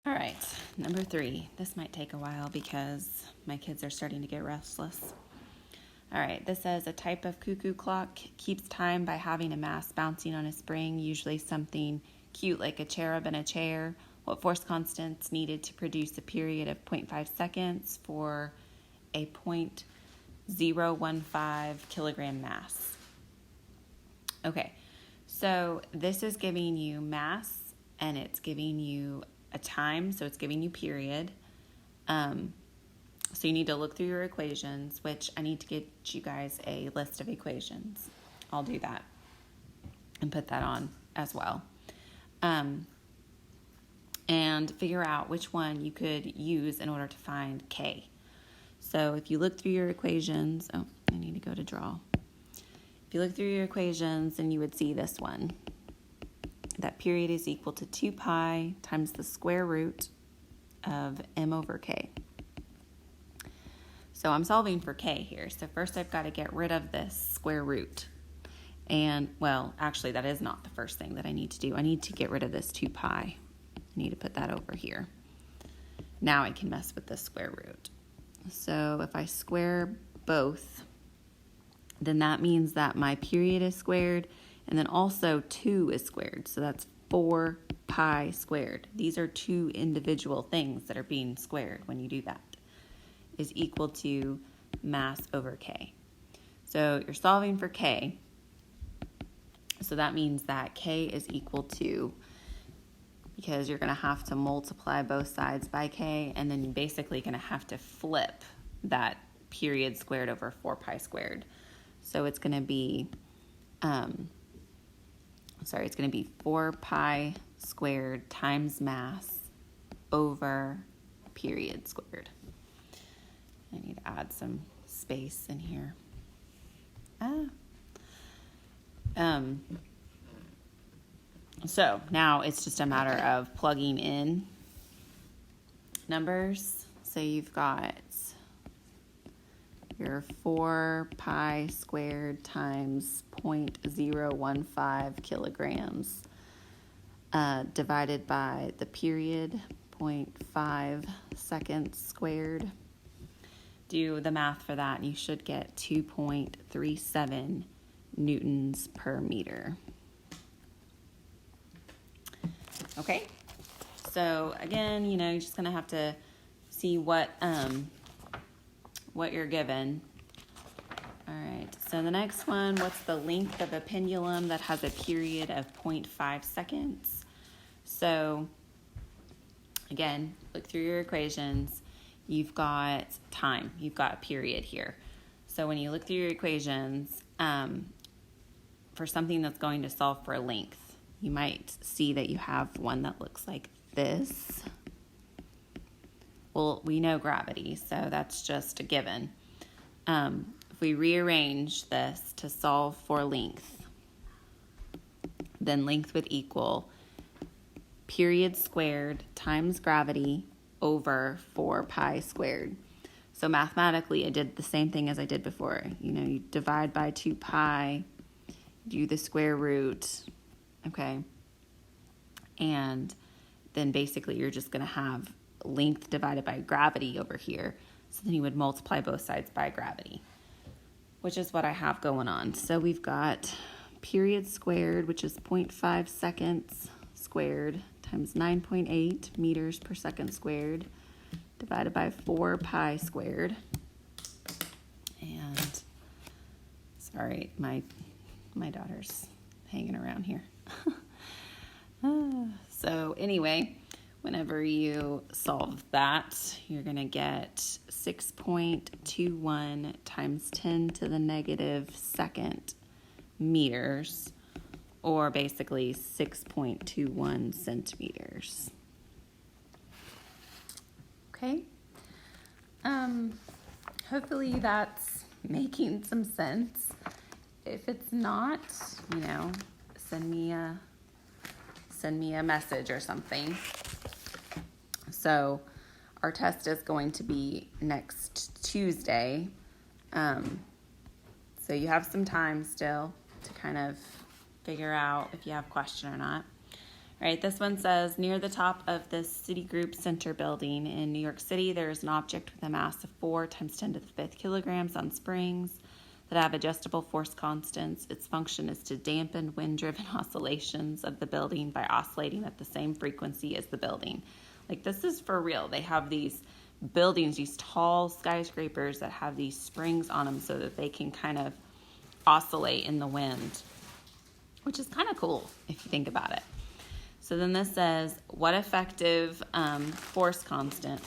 All right, number 3. This might take a while because my kids are starting to get restless. All right, this says a type of cuckoo clock keeps time by having a mass bouncing on a spring, usually something cute like a cherub in a chair. What force constant's needed to produce a period of 0.5 seconds for a 0.015 kilogram mass? Okay, so this is giving you mass and it's giving you a time, so it's giving you period. So you need to look through your equations, which I need to get you guys a list of equations. I'll do that and put that on as well. And figure out which one you could use in order to find K. So if you look through your equations, I need to go to draw. If you look through your equations, then you would see this one. That period is equal to 2 pi times the square root of m over k. So I'm solving for k here. So first I've got to get rid of this square root. And, well, actually that is not the first thing that I need to do. I need to get rid of this 2 pi. I need to put that over here. Now I can mess with the square root. So if I square both, then that means that my period is squared, and then also 2 is squared. So that's 4 pi squared. These are 2 individual things that are being squared when you do that. Is equal to mass over k. So you're solving for k. So that means that k is equal to, because you're going to have to multiply both sides by k, and then you're basically going to have to flip that period squared over 4 pi squared. So it's going to be, it's going to be 4 pi squared times mass over period squared. I need to add some space in here. So now it's just a matter of plugging in numbers. So you've got your 4 pi squared times 0.015 kilograms divided by the period, 0.5 seconds squared. Do the math for that, and you should get 2.37 newtons per meter. Okay, so again, you're just going to have to see what you're given. All right, so the next one, what's the length of a pendulum that has a period of 0.5 seconds? So again, look through your equations. You've got time, you've got a period here. So when you look through your equations, for something that's going to solve for length, you might see that you have one that looks like this. Well, we know gravity, so that's just a given. If we rearrange this to solve for length, then length would equal period squared times gravity over 4 pi squared. So mathematically, I did the same thing as I did before. You divide by 2 pi, do the square root, okay? And then basically you're just going to have length divided by gravity over here. So then you would multiply both sides by gravity, which is what I have going on. So we've got period squared, which is 0.5 seconds squared, times 9.8 meters per second squared, divided by 4 pi squared. And sorry, my daughter's hanging around here. So anyway, whenever you solve that, you're going to get 6.21 times 10 to the negative second meters, or basically 6.21 centimeters. Okay. Hopefully that's making some sense. If it's not, send me a message or something. So our test is going to be next Tuesday. So you have some time still to kind of figure out if you have a question or not. All right, this one says, near the top of the Citigroup Center building in New York City, there is an object with a mass of 4 times 10 to the 5th kilograms on springs that have adjustable force constants. Its function is to dampen wind-driven oscillations of the building by oscillating at the same frequency as the building. Like, this is for real. They have these buildings, these tall skyscrapers that have these springs on them so that they can kind of oscillate in the wind, which is kind of cool if you think about it. So then this says, what effective force constant,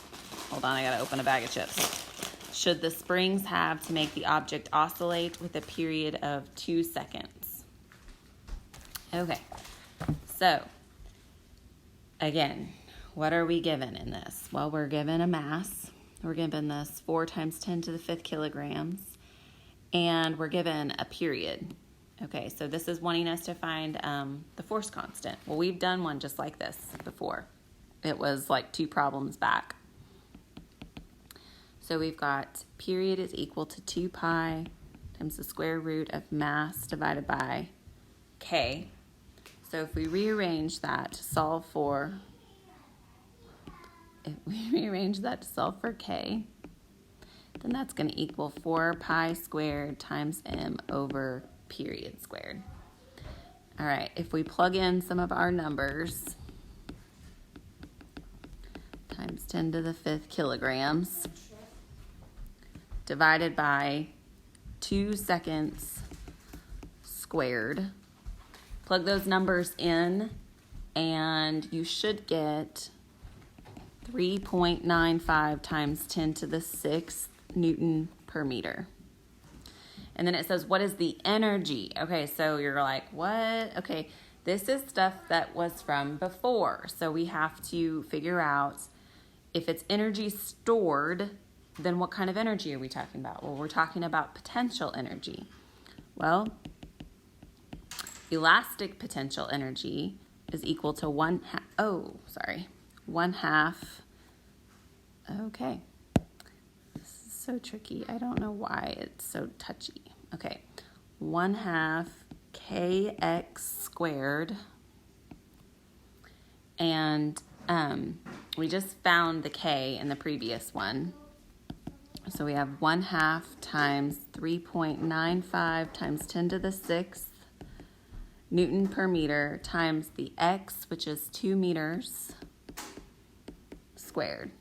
hold on, I gotta open a bag of chips, should the springs have to make the object oscillate with a period of 2 seconds? Okay, so again, what are we given in this? Well, we're given a mass. We're given this 4 times 10 to the 5th kilograms, and we're given a period. Okay, so this is wanting us to find the force constant. Well, we've done one just like this before. It was like 2 problems back. So we've got period is equal to 2 pi times the square root of mass divided by k. So if we rearrange that to solve for, k, then that's going to equal 4 pi squared times m over period squared. All right, if we plug in some of our numbers, times 10 to the 5th kilograms divided by 2 seconds squared, plug those numbers in, and you should get 3.95 times 10 to the 6th Newton per meter. And then it says, what is the energy? Okay, so you're like, what? Okay, this is stuff that was from before. So we have to figure out if it's energy stored, then what kind of energy are we talking about? Well, we're talking about potential energy. Well, elastic potential energy is equal to 1/2. Okay. So tricky. I don't know why it's so touchy. Okay, 1/2 kx squared, and we just found the k in the previous one. So we have 1/2 times 3.95 times 10 to the 6th Newton per meter times the x, which is 2 meters squared.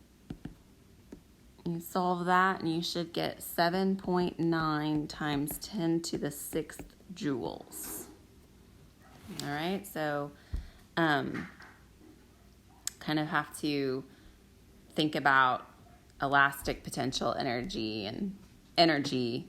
You solve that and you should get 7.9 times 10 to the 6th joules. All right, so kind of have to think about elastic potential energy and energy